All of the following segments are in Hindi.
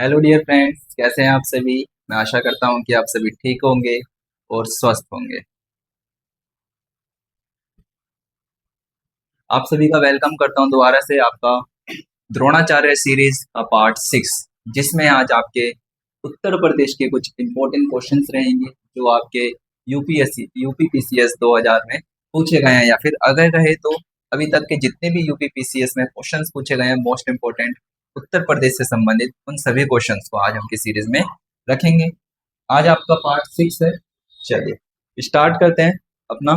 हेलो डियर फ्रेंड्स, कैसे हैं आप सभी। मैं आशा करता हूं कि आप सभी ठीक होंगे और स्वस्थ होंगे। आप सभी का वेलकम करता हूं दोबारा से आपका द्रोणाचार्य सीरीज का पार्ट 6, जिसमें आज आपके उत्तर प्रदेश के कुछ इंपॉर्टेंट क्वेश्चंस रहेंगे जो आपके यूपीएससी यूपीपीसीएस 2000 में पूछे गए हैं, या फिर अगर रहे तो अभी तक के जितने भी यूपीपीसीएस में क्वेश्चंस पूछे गए हैं मोस्ट इंपॉर्टेंट उत्तर प्रदेश से संबंधित, उन सभी क्वेश्चंस को आज हम की सीरीज में रखेंगे। आज आपका पार्ट 6 है। चलिए स्टार्ट करते हैं अपना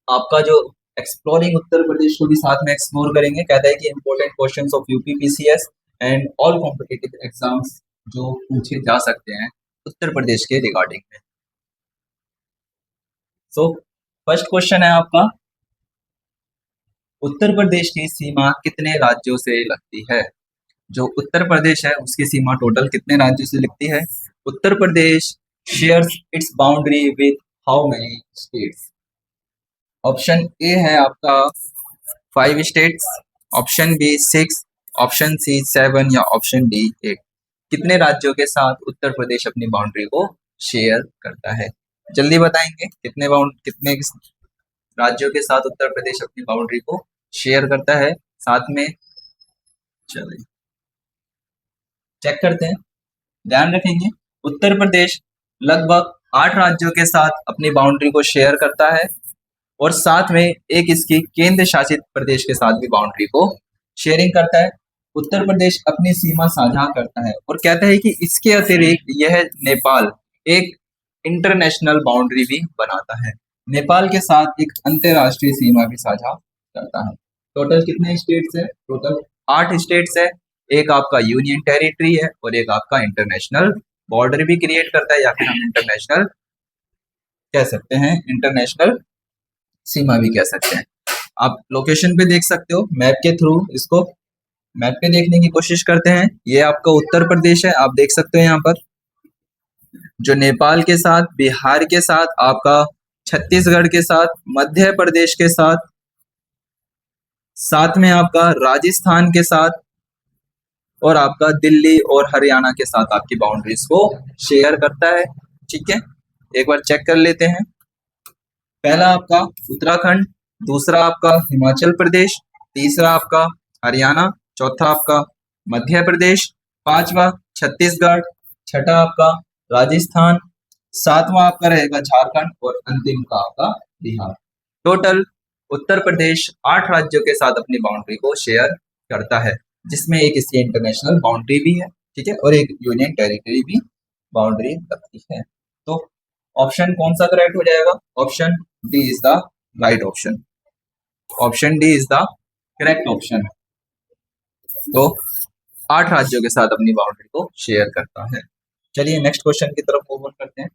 आपका जो एक्सप्लोरिंग उत्तर प्रदेश को भी साथ में एक्सप्लोर करेंगे। कहता है कि important questions of UPPCS and all competitive exams जो पूछे जा सकते हैं उत्तर प्रदेश के रिगार्डिंग में। सो फर्स्ट क्वेश्चन है आपका, उत्तर प्रदेश की सीमा कितने राज्यों से लगती है। जो उत्तर प्रदेश है उसकी सीमा टोटल कितने राज्यों से लगती है। Uttar Pradesh shares its boundary with how many states. Option A है आपका 5 states, option B 6, option C 7 या ऑप्शन डी 8। कितने राज्यों के साथ उत्तर प्रदेश अपनी बाउंड्री को शेयर करता है। जल्दी बताएंगे कितने राज्यों के साथ उत्तर प्रदेश अपनी बाउंड्री को शेयर करता है साथ में। चलिए चेक करते हैं, ध्यान रखेंगे। उत्तर प्रदेश लगभग 8 राज्यों के साथ अपनी बाउंड्री को शेयर करता है और साथ में एक इसकी केंद्र शासित प्रदेश के साथ भी बाउंड्री को शेयरिंग करता है। उत्तर प्रदेश अपनी सीमा साझा करता है और कहता है कि इसके अतिरिक्त यह नेपाल एक इंटरनेशनल बाउंड्री भी बनाता है। नेपाल के साथ एक अंतरराष्ट्रीय सीमा भी साझा करता है। टोटल कितने स्टेट्स है। टोटल 8 स्टेट्स है। एक आपका यूनियन टेरिटरी है और एक आपका इंटरनेशनल बॉर्डर भी क्रिएट करता है, या फिर हम इंटरनेशनल कह सकते हैं, इंटरनेशनल सीमा भी कह सकते हैं। आप लोकेशन पे देख सकते हो, मैप के थ्रू इसको मैप पे देखने की कोशिश करते हैं। ये आपका उत्तर प्रदेश है, आप देख सकते हो यहाँ पर जो नेपाल के साथ, बिहार के साथ, आपका छत्तीसगढ़ के साथ, मध्य प्रदेश के साथ, साथ में आपका राजस्थान के साथ और आपका दिल्ली और हरियाणा के साथ आपकी बाउंड्रीज को शेयर करता है। ठीक है, एक बार चेक कर लेते हैं। पहला आपका उत्तराखंड, दूसरा आपका हिमाचल प्रदेश, तीसरा आपका हरियाणा, चौथा आपका मध्य प्रदेश, पांचवा छत्तीसगढ़, छठा आपका राजस्थान, सातवां आपका रहेगा झारखंड और अंतिम का आपका बिहार। टोटल उत्तर प्रदेश 8 राज्यों के साथ अपनी बाउंड्री को शेयर करता है, जिसमें एक इसकी इंटरनेशनल बाउंड्री भी है, ठीक है, और एक यूनियन टेरिटरी भी बाउंड्री लगती है। तो ऑप्शन कौन सा करेक्ट हो जाएगा। Option D is the right option. Option D is the correct option. तो 8 राज्यों के साथ अपनी बाउंड्री को शेयर करता है। चलिए नेक्स्ट क्वेश्चन की तरफ मूव ऑन करते हैं।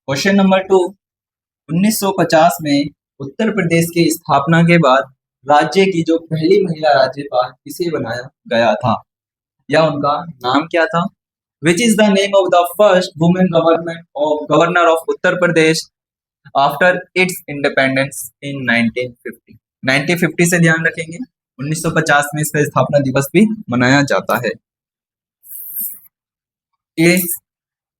क्वेश्चन नंबर 2, 1950 में उत्तर प्रदेश की स्थापना के बाद राज्य की जो पहली महिला राज्यपाल किसे बनाया गया था, या उनका नाम क्या था। Which is the name of the first woman governor of Uttar Pradesh after its independence in 1950। 1950 से ध्यान रखेंगे, 1950 में इसका स्थापना दिवस भी मनाया जाता है। ए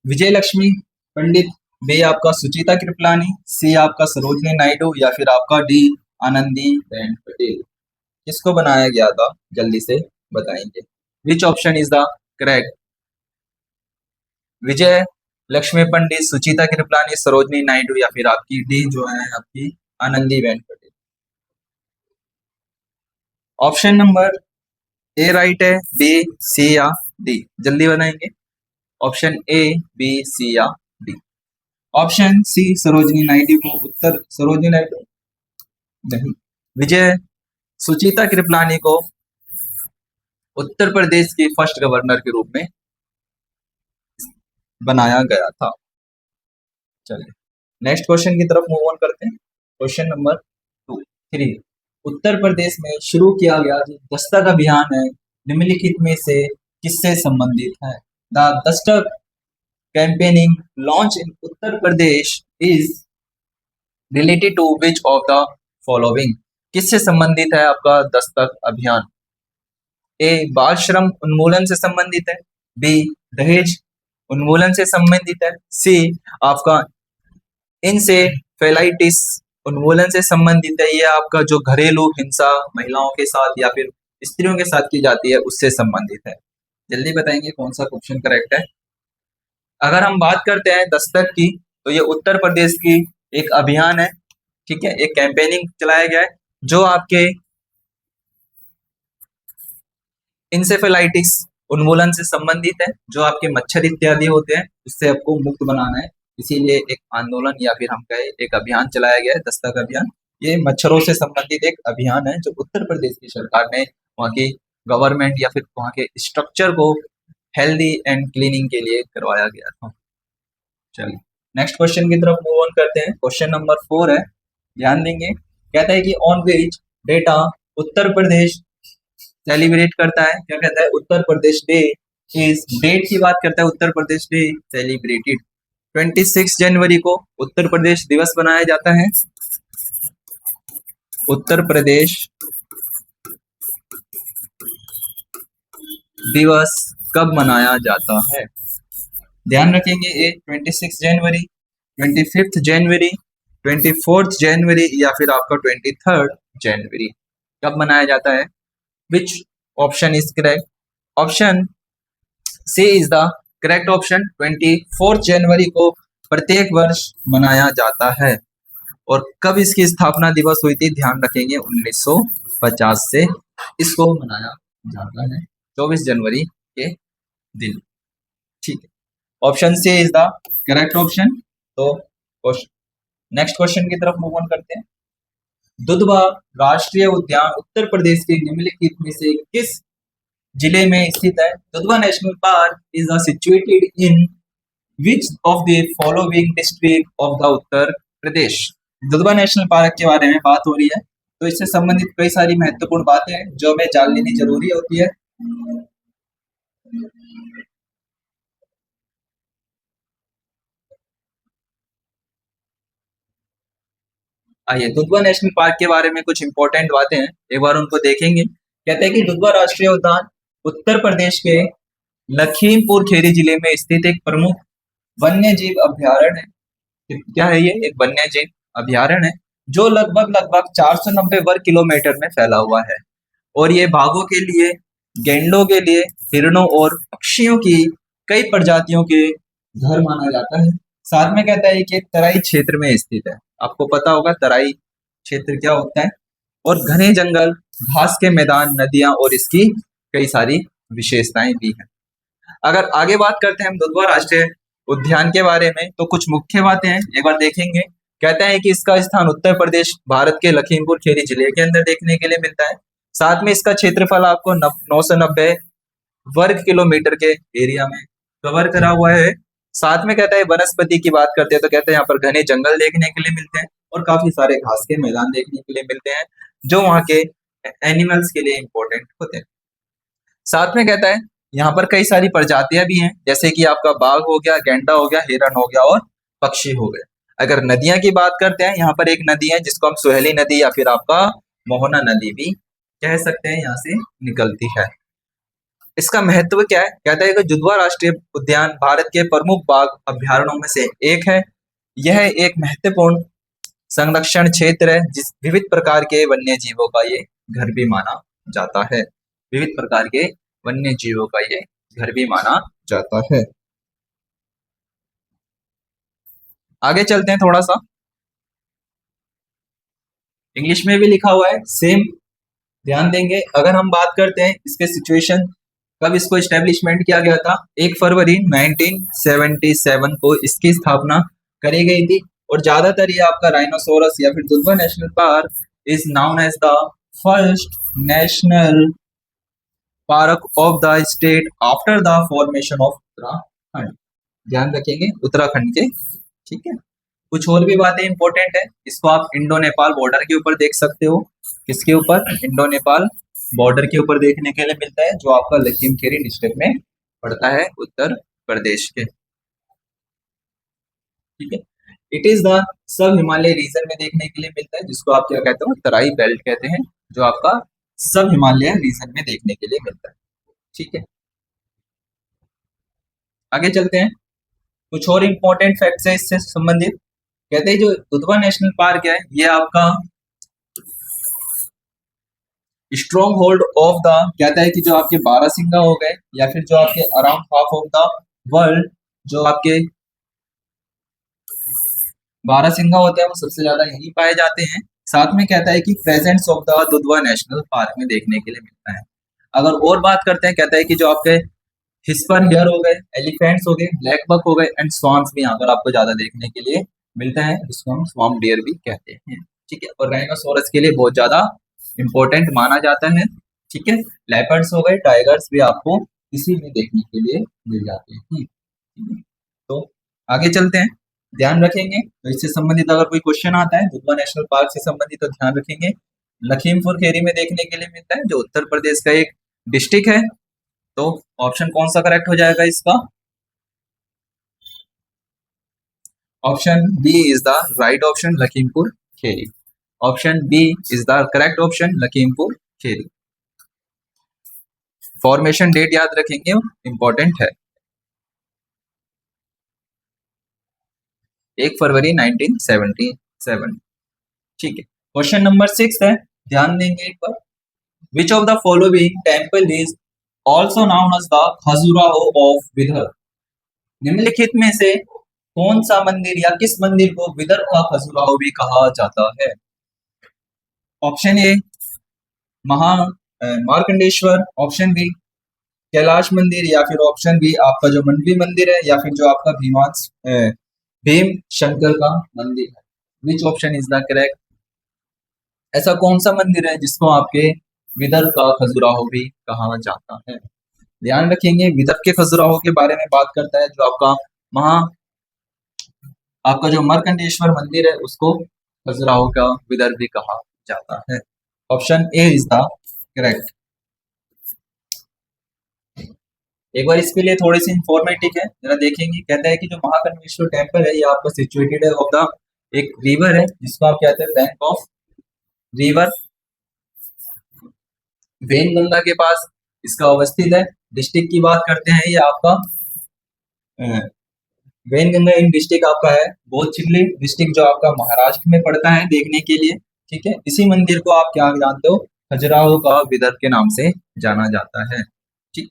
विजय लक्ष्मी पंडित, बी आपका सुचिता कृपलानी, सी आपका सरोजनी नायडू, या फिर आपका डी आनंदीबेन पटेल। किसको बनाया गया था, जल्दी से बताएंगे। Which option is the correct. Vijaya Lakshmi Pandit, Sucheta Kripalani, Sarojini Naidu, या फिर आपकी डी जो है आपकी Anandiben Patel. Option number A right है, बी सी या डी, जल्दी बनाएंगे। ऑप्शन ए, बी, सी या D. Option C Sarojini Naidu को उत्तर, सरोजनी नायडू नहीं, विजय सुचिता कृपलानी को उत्तर प्रदेश की फर्स्ट गवर्नर के रूप में बनाया गया था। चलिए नेक्स्ट क्वेश्चन की तरफ मूव ऑन करते हैं। क्वेश्चन नंबर 3, उत्तर प्रदेश में शुरू किया गया जो दस्तक अभियान है निम्नलिखित में से किससे संबंधित है। The Dastak campaigning launch in Uttar Pradesh is related to which of the following किससे संबंधित है आपका दस्तक अभियान? ए बाल श्रम उन्मूलन से संबंधित है, बी दहेज उन्मूलन से संबंधित है, सी आपका इंसेफेलाइटिस उन्मूलन से संबंधित है, ये आपका जो घरेलू हिंसा महिलाओं के साथ या फिर स्त्रियों के साथ की जाती है उससे संबंधित है। जल्दी बताएंगे कौन सा क्वेश्चन करेक्ट है। अगर हम बात करते हैं दस्तक की तो ये उत्तर प्रदेश की एक अभियान है, ठीक है, एक कैंपेनिंग चलाया गया है जो आपके इंसेफेलाइटिस उन्मूलन से संबंधित है, जो आपके मच्छर इत्यादि होते हैं उससे आपको मुक्त बनाना है, इसीलिए एक आंदोलन या फिर हम कहें एक अभियान चलाया गया है दस्तक अभियान। ये मच्छरों से संबंधित एक अभियान है जो उत्तर प्रदेश की सरकार ने वहाँ की गवर्नमेंट या फिर वहाँ के स्ट्रक्चर को हेल्दी एंड क्लीनिंग के लिए करवाया गया था। चलिए नेक्स्ट क्वेश्चन की तरफ मूव ऑन करते हैं। क्वेश्चन नंबर 4 है, ध्यान देंगे। कहता है कि on which data Uttar Pradesh celebrate करता है, क्या कहता है, उत्तर प्रदेश डे इज, डेट की बात करता है, उत्तर प्रदेश डे सेलिब्रेटेड 26 जनवरी को उत्तर प्रदेश दिवस मनाया जाता है। उत्तर प्रदेश दिवस कब मनाया जाता है? ध्यान रखेंगे ए 26 जनवरी, 25 जनवरी, 24 जनवरी या फिर आपका 23 जनवरी कब मनाया जाता है? Which option is correct? Option C is the correct option. 24 जनवरी को प्रत्येक वर्ष मनाया जाता है। और कब इसकी स्थापना दिवस हुई थी? ध्यान रखेंगे 1950 से इसको मनाया जाता है, 24 जनवरी के दिन, ठीक है। Option C is the correct option. तो नेक्स्ट क्वेश्चन की तरफ मूव ऑन करते हैं। दुधवा राष्ट्रीय उद्यान उत्तर प्रदेश के निम्नलिखित में से किस जिले में स्थित है? Dudhwa national park is situated in which of the following district of the Uttar Pradesh? Dudhwa national park के बारे में बात हो रही है, तो इससे संबंधित कई सारी महत्वपूर्ण बातें हैं जो हमें जान लेनी जरूरी होती है। आइए दुधवा नेशनल पार्क के बारे में कुछ इंपॉर्टेंट बातें हैं, एक बार उनको देखेंगे। कहते हैं कि दुधवा राष्ट्रीय उद्यान उत्तर प्रदेश के लखीमपुर खीरी जिले में स्थित एक प्रमुख वन्यजीव अभ्यारण्य है। क्या है ये? एक वन्यजीव अभ्यारण्य है जो लगभग 490 वर्ग किलोमीटर में फैला हुआ है और ये बाघों के लिए, गेंडों के लिए, हिरणों और पक्षियों की कई प्रजातियों के घर माना जाता है। साथ में कहता है कि तराई क्षेत्र में स्थित है। आपको पता होगा तराई क्षेत्र क्या होता है। और घने जंगल, घास के मैदान, नदियां और इसकी कई सारी विशेषताएं भी हैं। अगर आगे बात करते हैं हम दुधवा राष्ट्रीय उद्यान के बारे में तो कुछ मुख्य बातें हैं, एक बार देखेंगे। कहता है कि इसका स्थान उत्तर प्रदेश भारत के लखीमपुर खीरी जिले के अंदर देखने के लिए मिलता है। साथ में इसका क्षेत्रफल आपको 990 वर्ग किलोमीटर के एरिया में कवर करा हुआ है। साथ में कहता है वनस्पति की बात करते हैं तो कहते हैं यहाँ पर घने जंगल देखने के लिए मिलते हैं और काफी सारे घास के मैदान देखने के लिए मिलते हैं जो वहाँ के एनिमल्स के लिए इंपॉर्टेंट होते हैं। साथ में कहता है यहाँ पर कई सारी प्रजातियां भी हैं, जैसे कि आपका बाघ हो गया, गेंडा हो गया, हिरण हो गया और पक्षी हो गए। अगर नदियां की बात करते हैं, यहाँ पर एक नदी है जिसको हम सुहेली नदी या फिर आपका मोहना नदी भी कह सकते हैं, यहाँ से निकलती है। इसका महत्व क्या है? कहता है कि दुधवा राष्ट्रीय उद्यान भारत के प्रमुख बाघ अभ्यारण्यों में से एक है। यह एक महत्वपूर्ण संरक्षण क्षेत्र है जिस विविध प्रकार के वन्य जीवों का ये घर भी माना जाता है। विविध प्रकार के वन्य जीवों का ये घर भी माना जाता है। आगे चलते हैं थोड़ा सा, इंग्लिश में भी लिखा हुआ है सेम, ध्यान देंगे। अगर हम बात करते हैं इसके सिचुएशन, कब इसको एस्टेब्लिशमेंट किया गया था? 1 फरवरी 1977 को इसकी स्थापना करी गई थी। और ज्यादातर ये आपका राइनोसोरस या फिर Dudhwa national park is known as the first national park of the state after the formation of Uttarakhand. ध्यान रखेंगे उत्तराखंड के, ठीक है। कुछ और भी बातें इंपॉर्टेंट है, इसको आप इंडो नेपाल बॉर्डर के ऊपर देख सकते हो। किसके ऊपर? इंडो नेपाल बॉर्डर के ऊपर देखने के लिए मिलता है, जो आपका लखीमखेरी डिस्ट्रिक्ट में पड़ता है उत्तर प्रदेश के, ठीक है। It is the sub Himalaya reason में देखने के लिए मिलता है, जिसको आप क्या कहते हो, तराई बेल्ट कहते हैं, जो आपका सब हिमालय रीजन में देखने के लिए मिलता है। ठीक है, आगे चलते हैं। कुछ और इंपॉर्टेंट फैक्ट्स है इससे संबंधित। कहते हैं जो दुधवा नेशनल पार्क है, ये आपका स्ट्रॉन्ग होल्ड ऑफ द, कहता है कि जो आपके बारहसिंगा हो गए या फिर जो आपके around half of the world, जो आपके बारहसिंगा होते हैं वो सबसे ज्यादा यही पाए जाते हैं। साथ में कहता है कि presence of the Dudhwa national park में देखने के लिए मिलता है। अगर और बात करते हैं, कहता है कि जो आपके हिस्पर हियर हो गए, एलिफेंट्स हो गए, ब्लैक बक हो गए एंड स्वाम्स भी यहाँ पर आपको ज्यादा देखने के लिए मिलता है, जिसको हम स्वाम्प डियर भी कहते हैं। ठीक है, और राइनोसोरस के लिए बहुत ज्यादा इंपॉर्टेंट माना जाता है। ठीक है, लेपर्ड्स हो गए, टाइगर्स भी आपको इसी में देखने के लिए मिल जाते हैं। तो आगे चलते हैं, ध्यान रखेंगे तो इससे संबंधित अगर कोई क्वेश्चन आता है दुधवा नेशनल पार्क से संबंधित, तो ध्यान रखेंगे लखीमपुर खेरी में देखने के लिए मिलता है, जो उत्तर प्रदेश का एक डिस्ट्रिक्ट है। तो ऑप्शन कौन सा करेक्ट हो जाएगा इसका? Option B is the right option, Lakhimpur Kheri. Option B is the correct option, Lakhimpur Kheri. Formation date याद रखेंगे, इंपॉर्टेंट है, 1 फरवरी 1977। ठीक है, क्वेश्चन नंबर 6 है, ध्यान देंगे एक बार। Which of the following temple is also known as the Khajuraho of Vidarbha? निम्नलिखित में से कौन सा मंदिर या किस मंदिर को विदर्भ का खजुराहो भी कहा जाता है? ऑप्शन ए महा मार्कंडेश्वर, ऑप्शन बी कैलाश मंदिर, या फिर ऑप्शन बी आपका जो मंडवी मंदिर है, या फिर जो आपका भीम शंकर का मंदिर है। विच ऑप्शन इज द करेक्ट? ऐसा कौन सा मंदिर है जिसको आपके विदर्भ का खजुराहो भी कहा जाता है? ध्यान रखेंगे, विदर्भ के खजुराहो के बारे में बात करता है, जो आपका जो मरकंडेश्वर मंदिर है उसको खजुराहो का विदर्भ भी कहा जाता है। Option A is the correct. एक बार इसके लिए थोड़ी सी इंफॉर्मेटिव है, जरा देखेंगे। कहता है कि जो महाकालेश्वर टेम्पल है ये आपका सिचुएटेड है ऑफ द एक रिवर है, जिसको आप कहते हैं बैंक ऑफ रिवर वेनगंगा के पास इसका अवस्थित है। डिस्ट्रिक्ट की बात करते हैं, ये आपका वेनगंगा इन डिस्ट्रिक्ट आपका है बोधचिल्ली डिस्ट्रिक्ट, जो आपका महाराष्ट्र में पड़ता है देखने के लिए। ठीक है, इसी मंदिर को आप क्या जानते हो, खजुराहो का विदर्भ के नाम से जाना जाता है। ठीक,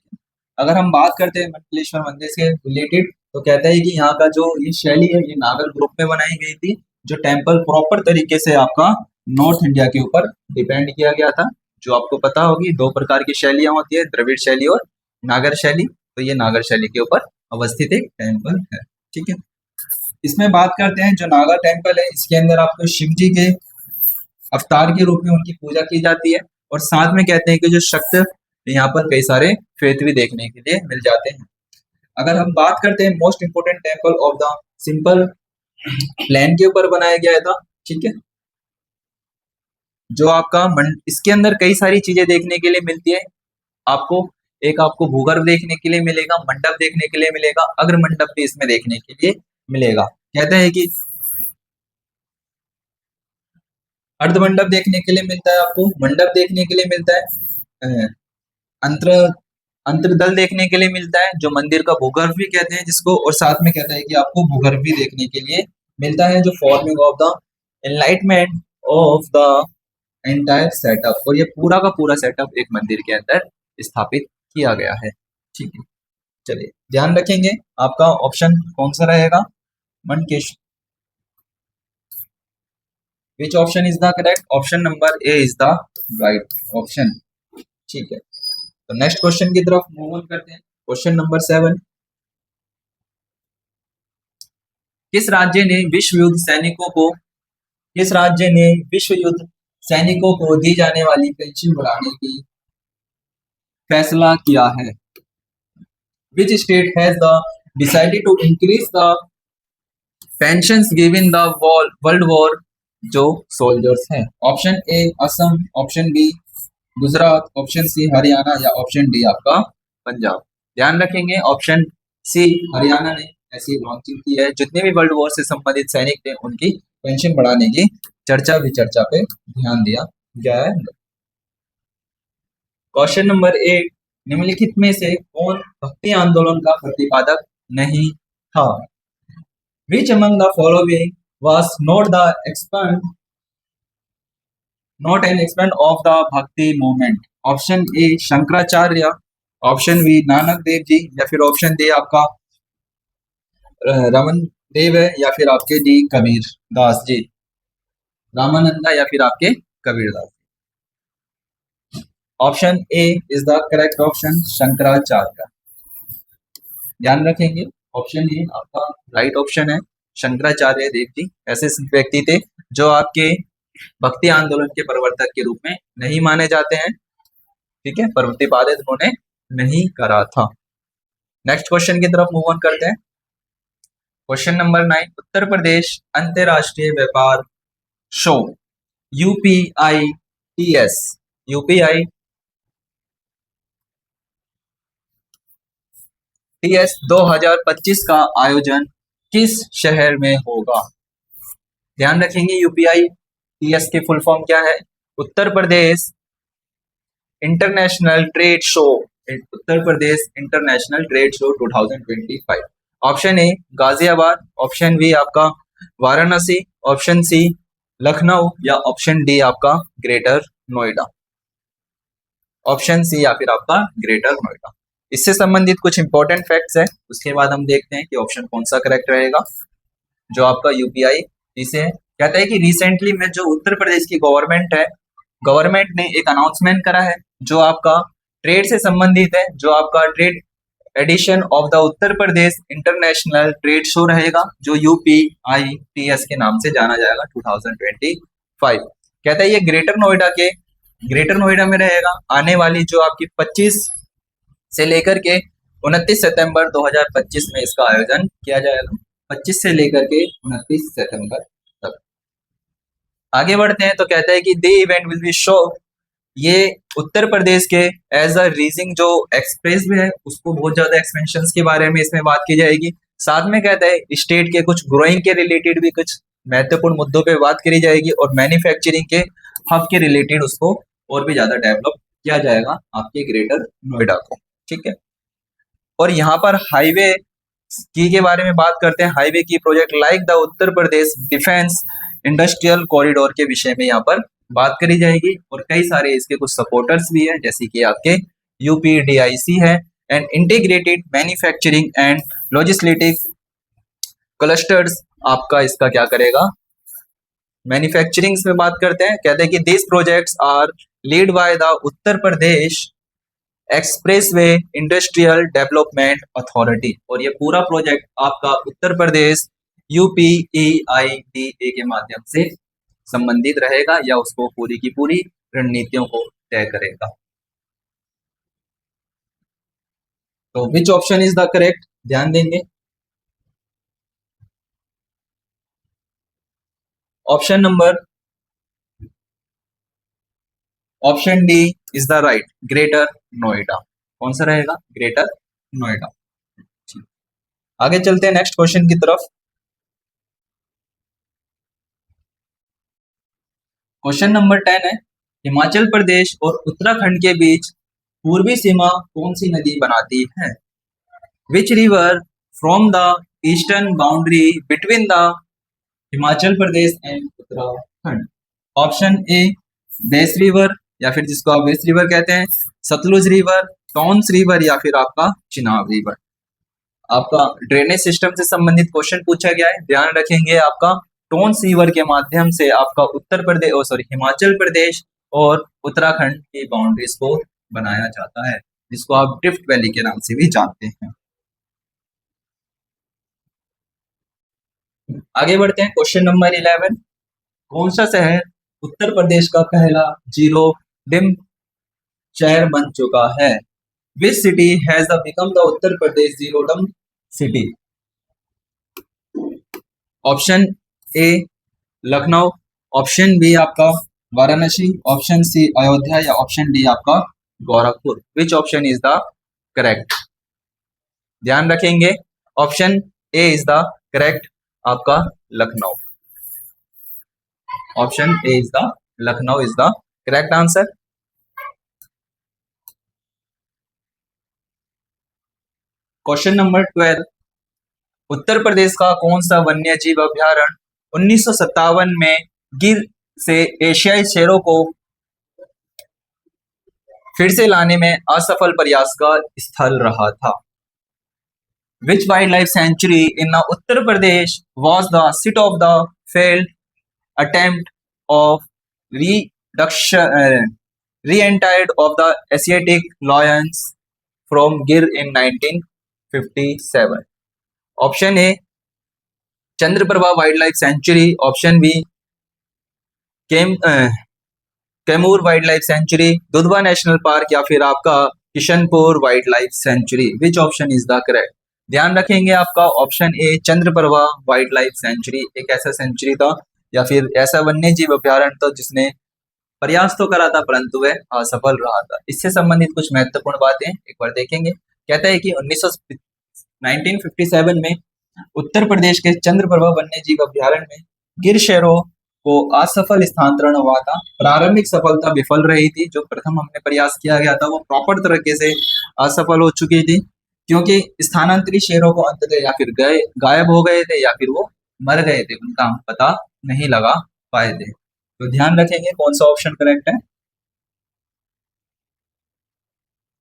अगर हम बात करते हैं महाकालेश्वर मंदिर से रिलेटेड, तो कहता है कि यहाँ का जो ये शैली है ये नागर ग्रुप में बनाई गई थी। जो टेम्पल प्रॉपर तरीके से आपका नॉर्थ इंडिया के ऊपर डिपेंड किया गया था। जो आपको पता होगी, दो प्रकार की शैलियां होती है, द्रविड़ शैली और नागर शैली। तो ये नागर शैली के ऊपर अवस्थित एक टेम्पल है। ठीक है, इसमें बात करते हैं जो नागा टेम्पल है, इसके अंदर आपको शिव जी के अवतार के रूप में उनकी पूजा की जाती है, और साथ में कहते हैं कि जो शक्त यहाँ पर कई सारे फेथ भी देखने के लिए मिल जाते हैं। अगर हम बात करते हैं most important temple of the simple plan के ऊपर बनाया गया था। ठीक है, जो आपका इसके अंदर कई सारी चीजें देखने के लिए मिलती है आपको। एक आपको भूगर्भ देखने के लिए मिलेगा, मंडप देखने के लिए मिलेगा, अग्र मंडप भी इसमें देखने के लिए मिलेगा। कहते हैं कि अर्ध मंडप देखने के लिए मिलता है, आपको मंडप देखने के लिए मिलता है, अंतरदल देखने के लिए मिलता है, जो मंदिर का भूगर्भ भी कहते हैं जिसको, और साथ में कहता है कि आपको भूगर्भ भी देखने के लिए मिलता है, जो forming of the enlightenment of the entire setup. और ये पूरा का पूरा सेटअप एक मंदिर के अंदर स्थापित किया गया है। ठीक है, चलिए ध्यान रखेंगे आपका ऑप्शन कौन सा रहेगा, मनकेश्वर। विच option is the correct? Option number A is the right option. ठीक है, तो नेक्स्ट क्वेश्चन की तरफ मूव ऑन करते हैं। क्वेश्चन नंबर 7, किस राज्य ने विश्व युद्ध सैनिकों को दी जाने वाली पेंशन बढ़ाने की फैसला किया है? Which state has decided to increase the pensions given the World War जो सोल्जर्स हैं? Option A Assam, option B Gujarat, option C Haryana, या ऑप्शन डी आपका पंजाब। ध्यान रखेंगे ऑप्शन सी हरियाणा ने ऐसी लॉन्चिंग की है। जितने भी वर्ल्ड वॉर से संबंधित सैनिक थे उनकी पेंशन बढ़ाने की चर्चा विचर्चा पे ध्यान दिया गया है। क्वेश्चन नंबर 8, निम्नलिखित में से कौन भक्ति आंदोलन का प्रतिपादक नहीं था? Which among the following was not an expand of the Bhakti movement? Option A Shankaracharya, option B Nanak Dev ji, या फिर ऑप्शन डी आपका रमन देव है, या फिर आपके डी कबीर दास जी, रामानंदा या फिर आपके Kabir Das. Option A is the correct option, Shankaracharya. ध्यान रखेंगे ऑप्शन ए आपका राइट ऑप्शन है। शंकराचार्य देव जी ऐसे व्यक्ति थे जो आपके भक्ति आंदोलन के प्रवर्तक के रूप में नहीं माने जाते हैं, ठीक है, प्रतिपादित उन्होंने नहीं करा था। नेक्स्ट क्वेश्चन की तरफ मूव ऑन करते हैं। क्वेश्चन नंबर 9, उत्तर प्रदेश अंतरराष्ट्रीय व्यापार शो UPITS 2025 का आयोजन किस शहर में होगा? ध्यान रखेंगे UPITS के फुल फॉर्म क्या है? Uttar Pradesh international trade show, Uttar Pradesh international trade show 2025। Option A Ghaziabad, option B आपका वाराणसी, ऑप्शन सी लखनऊ, या ऑप्शन डी आपका ग्रेटर नोएडा। ऑप्शन सी या फिर आपका ग्रेटर नोएडा। इससे संबंधित कुछ इंपॉर्टेंट फैक्ट्स है, उसके बाद हम देखते हैं कि ऑप्शन कौन सा करेक्ट रहेगा। जो आपका UPITS है, कहता है कि रिसेंटली में जो उत्तर प्रदेश की गवर्नमेंट ने एक अनाउंसमेंट करा है जो आपका ट्रेड से संबंधित है, जो आपका trade edition of the Uttar Pradesh international trade show रहेगा, जो UPITS के नाम से जाना जाएगा 2025। कहता है ये ग्रेटर नोएडा में रहेगा। आने वाली जो आपकी 25 से लेकर के 29 सितंबर 2025 में इसका आयोजन किया जाएगा, 25 से लेकर के 29 सितंबर तक। आगे बढ़ते हैं तो कहता है कि the event will be show, ये उत्तर प्रदेश के एज अ रीजिंग जो एक्सप्रेस वे है उसको बहुत ज्यादा एक्सपेंशन के बारे में इसमें बात की जाएगी। साथ में कहता है स्टेट के कुछ ग्रोइंग के रिलेटेड भी कुछ महत्वपूर्ण मुद्दों पे बात करी जाएगी, और मैन्युफैक्चरिंग के हब के रिलेटेड उसको और भी ज्यादा डेवलप किया जाएगा आपके ग्रेटर नोएडा को, ठीक है। और यहाँ पर हाईवे की के बारे में बात करते हैं। हाईवे की project like the Uttar Pradesh defence industrial corridor के विषय में यहाँ पर बात करी जाएगी, और कई सारे इसके कुछ सपोर्टर्स भी हैं, जैसे कि आपके UPDIC है and integrated manufacturing and logistic clusters आपका इसका क्या करेगा, मैन्युफैक्चरिंग में बात करते हैं। कहते हैं कि this projects are lead by the Uttar Pradesh expressway industrial development authority, और ये पूरा प्रोजेक्ट आपका उत्तर प्रदेश UPEIDA के माध्यम से संबंधित रहेगा, या उसको पूरी की पूरी रणनीतियों को तय करेगा। तो which option is the correct? ध्यान देंगे option D is the right, greater Noida. कौन सा रहेगा? ग्रेटर नोएडा। आगे चलते हैं नेक्स्ट क्वेश्चन की तरफ। क्वेश्चन नंबर 10 है, हिमाचल प्रदेश और उत्तराखंड के बीच पूर्वी सीमा कौन सी नदी बनाती है? Which river from the eastern boundary between the Himachal Pradesh and Uttarakhand? Option A base river, या फिर जिसको आप वेस्ट रिवर कहते हैं, सतलुज रिवर, टॉन्स रिवर, या फिर आपका चिनाब रिवर। आपका ड्रेनेज सिस्टम से संबंधित क्वेश्चन पूछा गया है। ध्यान रखेंगे आपका टॉन्स रिवर के माध्यम से आपका हिमाचल प्रदेश और उत्तराखंड की बाउंड्रीज को बनाया जाता है, जिसको आप ड्रिफ्ट वैली के नाम से भी जानते हैं। आगे बढ़ते हैं क्वेश्चन नंबर 11, कौन सा शहर उत्तर प्रदेश का पहला जीरो डिम शहर बन चुका है? Which city has become the Uttar Pradesh zero dim city? Option A Lucknow, option B आपका वाराणसी, ऑप्शन सी अयोध्या, या ऑप्शन डी आपका Gorakhpur. Which option is the correct? ध्यान रखेंगे option A is the correct आपका Lucknow. Option A is the Lucknow is the correct answer. Question number 12, Uttar Pradesh का कौन सा वन्य जीव अभ्यारण्य 1957 में गिर से एशियाई शेरों को फिर से लाने में असफल प्रयास का स्थल रहा था? Which wildlife sanctuary in Uttar Pradesh was the site of the failed attempt of re-entirety of the Asiatic lions from Gir in 1957? Option A Chandraprabha wildlife sanctuary, option B Kaimur wildlife sanctuary, Dudhwa national park, या फिर आपका Kishanpur wildlife sanctuary. Which option is the correct? ध्यान रखेंगे आपका option A Chandraprabha wildlife sanctuary एक ऐसा सेंचुरी था या फिर ऐसा वन्य जीव अभ्यारण्य था जिसने प्रयास तो करा था परंतु वह असफल रहा था। इससे संबंधित कुछ महत्वपूर्ण बातें एक बार देखेंगे। कहता है कि 1957 में उत्तर प्रदेश के चंद्रप्रभा वन्य जीव अभ्यारण्य में गिर शेरों को असफल स्थानांतरण हुआ था। प्रारंभिक सफलता विफल रही थी, जो प्रथम हमने प्रयास किया गया था वो प्रॉपर तरीके से असफल हो चुकी थी क्योंकि स्थानांतरित शेरों को अंततः या फिर गायब हो गए थे या फिर वो मर गए थे, उनका हम पता नहीं लगा पाए थे। तो ध्यान रखेंगे कौन सा ऑप्शन करेक्ट है।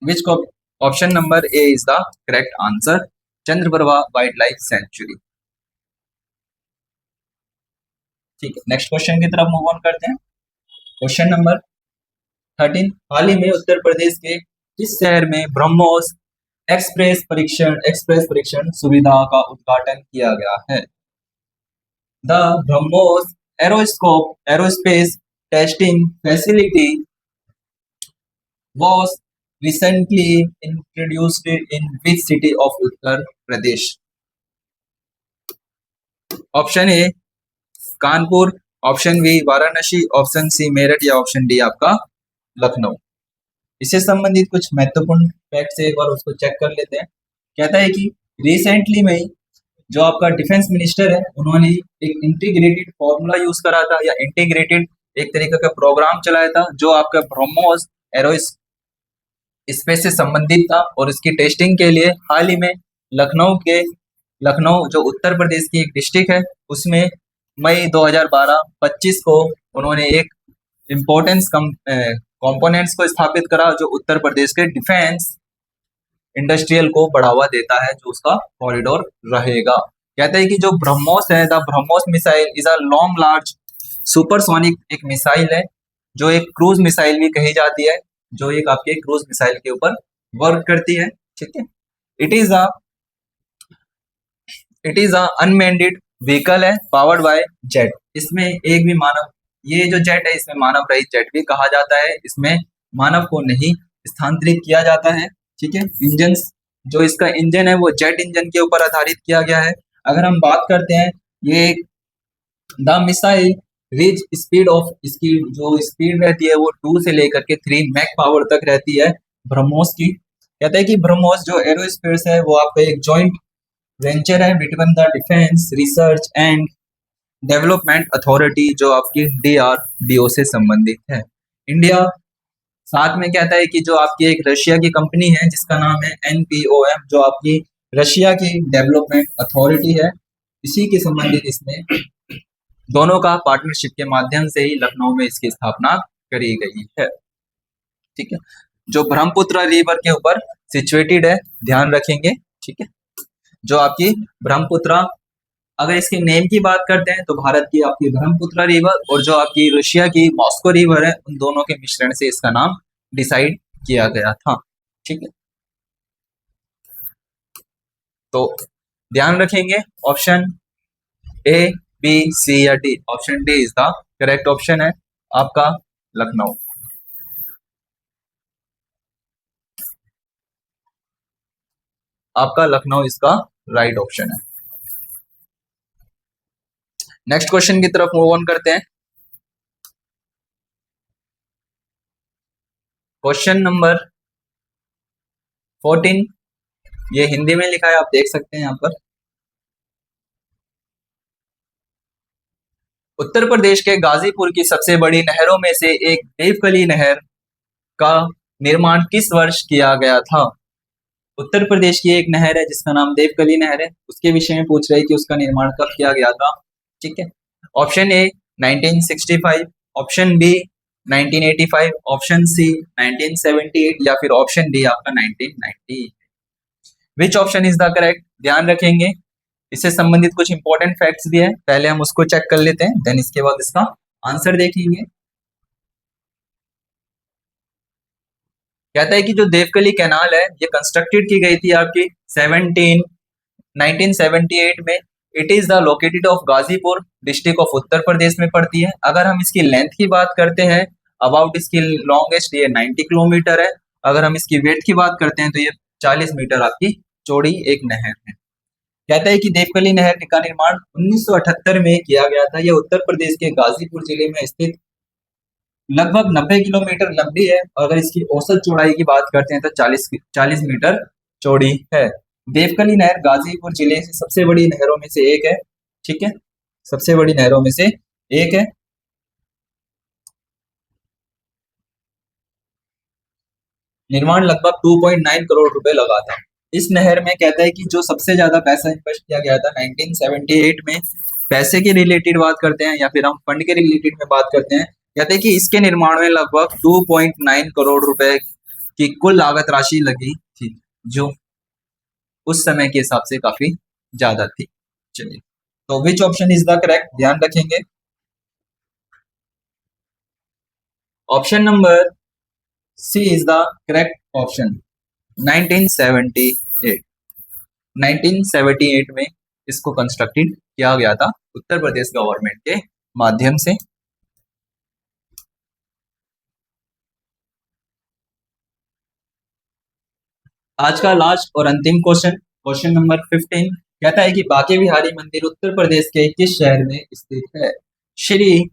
Which option number A is the correct answer, Chandraprabha wildlife century. ठीक है, नेक्स्ट क्वेश्चन की तरफ मूव ऑन करते हैं। क्वेश्चन नंबर 13, हाल ही में उत्तर प्रदेश के किस शहर में ब्रह्मोस एक्सप्रेस परीक्षण सुविधा का उद्घाटन किया गया है? The BrahMos aerospace testing facility was recently introduced in which city of Uttar Pradesh? Option A Kanpur, option B Varanasi, option C Meerut, या ऑप्शन डी आपका लखनऊ। इससे संबंधित कुछ महत्वपूर्ण फैक्ट्स एक बार उसको चेक कर लेते हैं। कहता है कि रिसेंटली में जो आपका डिफेंस मिनिस्टर है उन्होंने एक इंटीग्रेटेड फॉर्मूला यूज करा था या इंटीग्रेटेड एक तरीके का प्रोग्राम चलाया था जो आपका ब्रह्मोस स्पेस से संबंधित था और इसकी टेस्टिंग के लिए हाल ही में लखनऊ जो उत्तर प्रदेश की एक डिस्ट्रिक्ट है उसमें मई 2012-25 को उन्होंने एक इम्पोर्टेंस कंपोनेंट्स को स्थापित करा जो उत्तर प्रदेश के डिफेंस इंडस्ट्रियल को बढ़ावा देता है, जो उसका कॉरिडोर रहेगा। कहते हैं कि जो ब्रह्मोस है, the BrahMos missile is a long large supersonic एक मिसाइल है जो एक क्रूज मिसाइल भी कही जाती है, जो एक आपके क्रूज मिसाइल के ऊपर वर्क करती है। ठीक है, इट इज अ अनमेंडेड व्हीकल है पावर्ड बाय जेट। इसमें एक भी मानव, ये जो जेट है इसमें मानव रहित जेट भी कहा जाता है, इसमें मानव को नहीं स्थानांतरित किया जाता है। ठीक है, इंजन जो इसका इंजन है वो जेट इंजन के ऊपर आधारित किया गया है। अगर हम बात करते हैं ये the missile reach speed of, इसकी जो स्पीड रहती है वो 2 से लेकर के 3 मैक पावर तक रहती है ब्रह्मोस की। कहते हैं कि ब्रह्मोस जो एरोस्पेस है वो आपका एक जॉइंट वेंचर है between the defence research and development authority जो आपकी DRDO से संबंधित है। इंडिया साथ में कहता है कि जो आपकी एक रशिया की कंपनी है जिसका नाम है NPOM जो आपकी रशिया की डेवलपमेंट अथॉरिटी है, इसी के संबंधित इसमें दोनों का पार्टनरशिप के माध्यम से ही लखनऊ में इसकी स्थापना करी गई है। ठीक है, जो ब्रह्मपुत्र रिवर के ऊपर सिचुएटेड है, ध्यान रखेंगे। ठीक है, जो आपकी ब्रह्मपुत्र, अगर इसके नेम की बात करते हैं तो भारत की आपकी ब्रह्मपुत्र रिवर और जो आपकी रशिया की मॉस्को रिवर है उन दोनों के मिश्रण से इसका नाम डिसाइड किया गया था। ठीक है, तो ध्यान रखेंगे ऑप्शन ए, बी, सी या D. Option D is the correct option है आपका लखनऊ। आपका लखनऊ इसका राइट ऑप्शन है। नेक्स्ट क्वेश्चन की तरफ मूव ऑन करते हैं। क्वेश्चन नंबर 14, ये हिंदी में लिखा है, आप देख सकते हैं यहाँ पर। उत्तर प्रदेश के गाजीपुर की सबसे बड़ी नहरों में से एक देवकली नहर का निर्माण किस वर्ष किया गया था? उत्तर प्रदेश की एक नहर है जिसका नाम देवकली नहर है, उसके विषय में पूछ रहे हैं कि उसका निर्माण कब किया गया था। ठीक है, option A 1965, option B 1985, option C 1978 या फिर ऑप्शन डी आपका 1990। Which option is the correct? ध्यान रखेंगे, इससे संबंधित कुछ इंपॉर्टेंट फैक्ट्स भी है, पहले हम उसको चेक कर लेते हैं, देन इसके बाद इसका आंसर देखेंगे। कहता है कि जो देवकली कैनाल है ये कंस्ट्रक्टेड की गई थी आपकी 1978 में। It is the located of Ghazipur district of Uttar Pradesh में पड़ती है। अगर हम इसकी लेंथ की बात करते हैं, अबाउट इसकी लॉन्गेस्ट ये 90 किलोमीटर है। अगर हम इसकी वेट की बात करते हैं तो ये 40 मीटर आपकी चौड़ी एक नहर है। कहता है कि देवकली नहर का निर्माण 1978 में किया गया था। यह उत्तर प्रदेश के गाजीपुर जिले में स्थित लगभग 90 किलोमीटर लंबी है। अगर इसकी औसत चौड़ाई की बात करते हैं तो 40 मीटर चौड़ी है। देवकली नहर गाजीपुर जिले से सबसे बड़ी नहरों में से एक है। ठीक है, सबसे बड़ी नहरों में से एक है। निर्माण लगभग 2.9 करोड़ रुपए लगा था। इस नहर में कहता है कि जो सबसे ज्यादा पैसा इन्वेस्ट किया गया था 1978 में, पैसे के रिलेटेड बात करते हैं या फिर हम फंड के रिलेटेड में बात करते हैं, कहते हैं कि इसके निर्माण में लगभग 2.9 करोड़ रुपए की कुल लागत राशि लगी थी, जो उस समय के हिसाब से काफी ज्यादा थी। चलिए, तो which option is the correct? ध्यान रखेंगे, option number C is the correct option. 1978 1978 में इसको कंस्ट्रक्टेड किया गया था उत्तर प्रदेश गवर्नमेंट के माध्यम से। आज का लास्ट और अंतिम क्वेश्चन, क्वेश्चन नंबर 15, कहता है कि बांके बिहारी मंदिर उत्तर प्रदेश के किस शहर में स्थित है? Shri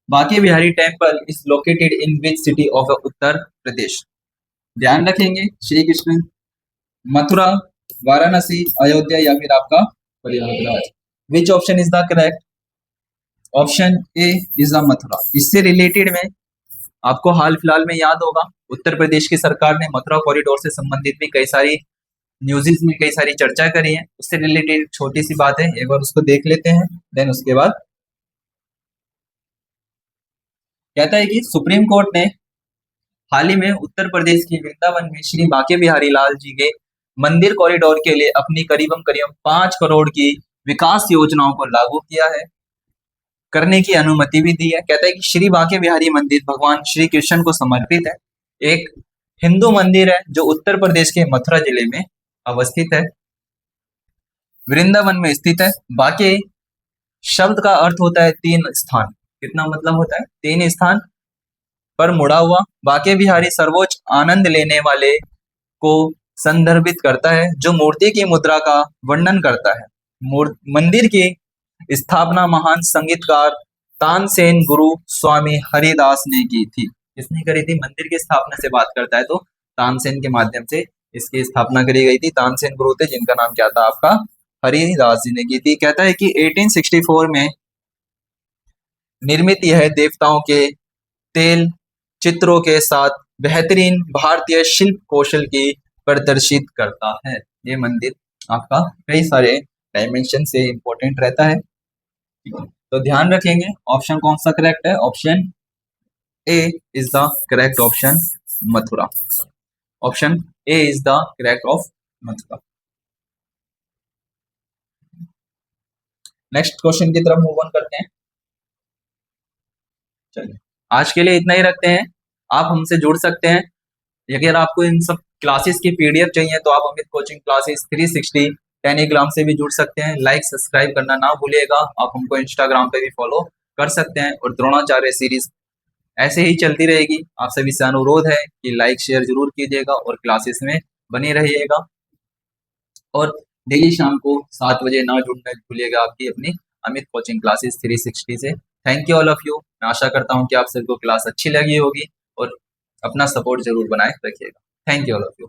Banke Bihari temple is located in which city of Uttar Pradesh? ध्यान रखेंगे, श्री कृष्ण, मथुरा, वाराणसी, अयोध्या या फिर आपका प्रयागराज। विच option is the correct? Option A is the Mathura. इससे रिलेटेड में आपको हाल फिलहाल में याद होगा उत्तर प्रदेश की सरकार ने मथुरा कॉरिडोर से संबंधित भी कई सारी न्यूज़ में कई सारी चर्चा करी है। उससे रिलेटेड छोटी सी बात है, एक बार उसको देख लेते हैं, देन उसके बाद कहता है कि सुप्रीम कोर्ट ने हाल ही में उत्तर प्रदेश के वृंदावन में श्री बांके बिहारी लाल जी के मंदिर कॉरिडोर के लिए अपनी करीबन करीब 5 करोड़ की विकास योजनाओं को लागू किया है, करने की अनुमति भी दी है। कहता है कि श्री बांके बिहारी मंदिर भगवान श्री कृष्ण को समर्पित है, एक हिंदू मंदिर है जो उत्तर प्रदेश के मथुरा जिले में अवस्थित है, वृंदावन में स्थित है। बांके शब्द का अर्थ होता है 3 स्थान। कितना मतलब होता है? 3 स्थान पर मुड़ा हुआ। बांके बिहारी सर्वोच्च आनंद लेने वाले को संदर्भित करता है, जो मूर्ति की मुद्रा का वर्णन करता है। मंदिर की स्थापना महान संगीतकार तानसेन गुरु स्वामी हरिदास ने की थी। किसने करी थी? मंदिर की स्थापना से बात करता है तो तानसेन के माध्यम से इसकी स्थापना करी गई थी। तानसेन गुरु थे जिनका नाम क्या था आपका? हरिदास जी ने की थी। कहता है कि 1864 में निर्मित यह देवताओं के तेल चित्रों के साथ बेहतरीन भारतीय शिल्प कौशल की प्रदर्शित करता है। ये मंदिर आपका कई सारे डायमेंशन से इंपॉर्टेंट रहता है, तो ध्यान रखेंगे। ऑप्शन कौन सा करेक्ट है? Option A is the correct option, Mathura. Option A is the correct of Mathura. Next question की तरफ मूव ऑन करते हैं। चलिए, आज के लिए इतना ही रखते हैं। आप हमसे जुड़ सकते हैं। अगर आपको इन सब क्लासेस की पीडीएफ चाहिए तो आप अमित कोचिंग क्लासेस 360 टेलीग्राम से भी जुड़ सकते हैं। लाइक सब्सक्राइब करना ना भूलिएगा। आप हमको इंस्टाग्राम पे भी फॉलो कर सकते हैं। और द्रोणाचार्य सीरीज ऐसे ही चलती रहेगी। आप सभी से अनुरोध है कि लाइक शेयर जरूर कीजिएगा और क्लासेस में बने रहिएगा। और डेली शाम को 7 बजे ना जुड़ना भूलिएगा आपकी अपनी अमित कोचिंग क्लासेस 360 से। Thank you all of you. मैं आशा करता हूँ कि आप सबको क्लास अच्छी लगी होगी और अपना सपोर्ट जरूर बनाए रखिएगा। Thank you all of you.